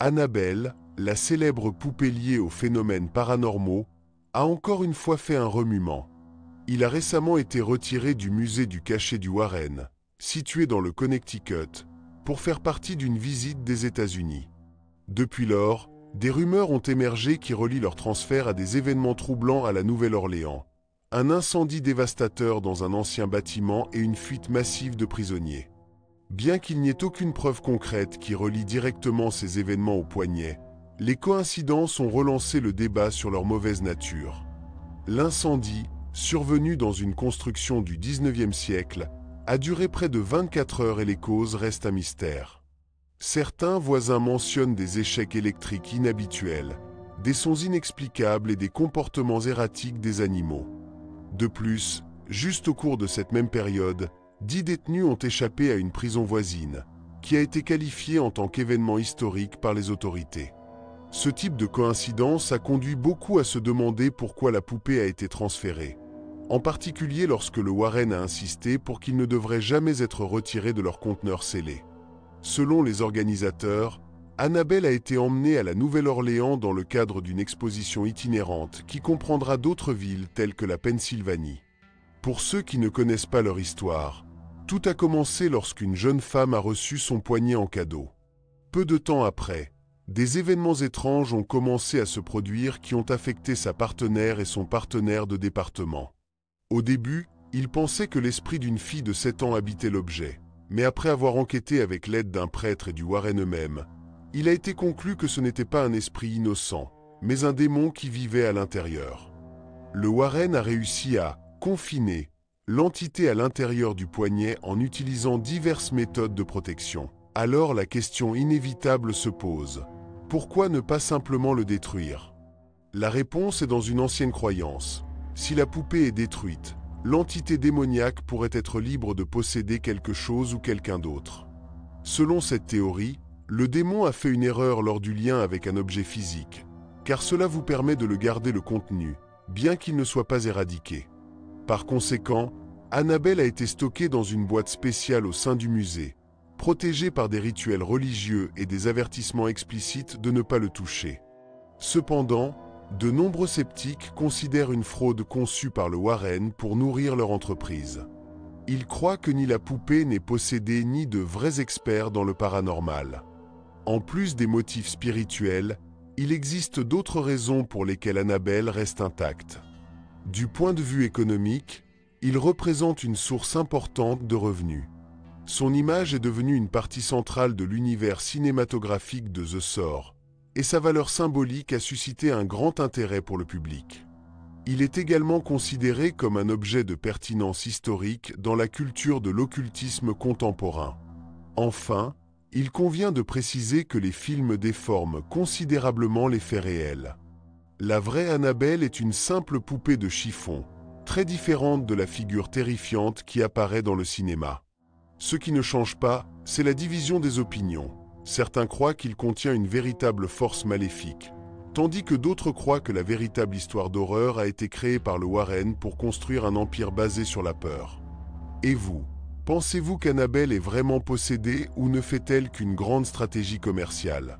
Annabelle, la célèbre poupée liée aux phénomènes paranormaux, a encore une fois fait un remuement. Il a récemment été retiré du musée du cachet du Warren, situé dans le Connecticut, pour faire partie d'une visite des États-Unis. Depuis lors, des rumeurs ont émergé qui relient leur transfert à des événements troublants à la Nouvelle-Orléans. Un incendie dévastateur dans un ancien bâtiment et une fuite massive de prisonniers. Bien qu'il n'y ait aucune preuve concrète qui relie directement ces événements au poignet, les coïncidences ont relancé le débat sur leur mauvaise nature. L'incendie, survenu dans une construction du 19e siècle, a duré près de 24 heures et les causes restent un mystère. Certains voisins mentionnent des échecs électriques inhabituels, des sons inexplicables et des comportements erratiques des animaux. De plus, juste au cours de cette même période, 10 détenus ont échappé à une prison voisine, qui a été qualifiée en tant qu'événement historique par les autorités. Ce type de coïncidence a conduit beaucoup à se demander pourquoi la poupée a été transférée, en particulier lorsque le Warren a insisté pour qu'il ne devrait jamais être retiré de leur conteneur scellé. Selon les organisateurs, Annabelle a été emmenée à la Nouvelle-Orléans dans le cadre d'une exposition itinérante qui comprendra d'autres villes telles que la Pennsylvanie. Pour ceux qui ne connaissent pas leur histoire, tout a commencé lorsqu'une jeune femme a reçu son poignet en cadeau. Peu de temps après, des événements étranges ont commencé à se produire qui ont affecté sa partenaire et son partenaire de département. Au début, ils pensaient que l'esprit d'une fille de 7 ans habitait l'objet, mais après avoir enquêté avec l'aide d'un prêtre et du Warren eux-mêmes, il a été conclu que ce n'était pas un esprit innocent, mais un démon qui vivait à l'intérieur. Le Warren a réussi à confiner l'entité à l'intérieur du poignet en utilisant diverses méthodes de protection. Alors la question inévitable se pose. Pourquoi ne pas simplement le détruire? La réponse est dans une ancienne croyance. Si la poupée est détruite, l'entité démoniaque pourrait être libre de posséder quelque chose ou quelqu'un d'autre. Selon cette théorie, le démon a fait une erreur lors du lien avec un objet physique, car cela vous permet de le garder le contenu, bien qu'il ne soit pas éradiqué. Par conséquent, Annabelle a été stockée dans une boîte spéciale au sein du musée, protégée par des rituels religieux et des avertissements explicites de ne pas le toucher. Cependant, de nombreux sceptiques considèrent une fraude conçue par le Warren pour nourrir leur entreprise. Ils croient que ni la poupée n'est possédée ni de vrais experts dans le paranormal. En plus des motifs spirituels, il existe d'autres raisons pour lesquelles Annabelle reste intacte. Du point de vue économique, il représente une source importante de revenus. Son image est devenue une partie centrale de l'univers cinématographique de The Saw, et sa valeur symbolique a suscité un grand intérêt pour le public. Il est également considéré comme un objet de pertinence historique dans la culture de l'occultisme contemporain. Enfin, il convient de préciser que les films déforment considérablement les faits réels. La vraie Annabelle est une simple poupée de chiffon, très différente de la figure terrifiante qui apparaît dans le cinéma. Ce qui ne change pas, c'est la division des opinions. Certains croient qu'il contient une véritable force maléfique, tandis que d'autres croient que la véritable histoire d'horreur a été créée par le Warren pour construire un empire basé sur la peur. Et vous, pensez-vous qu'Annabelle est vraiment possédée ou ne fait-elle qu'une grande stratégie commerciale ?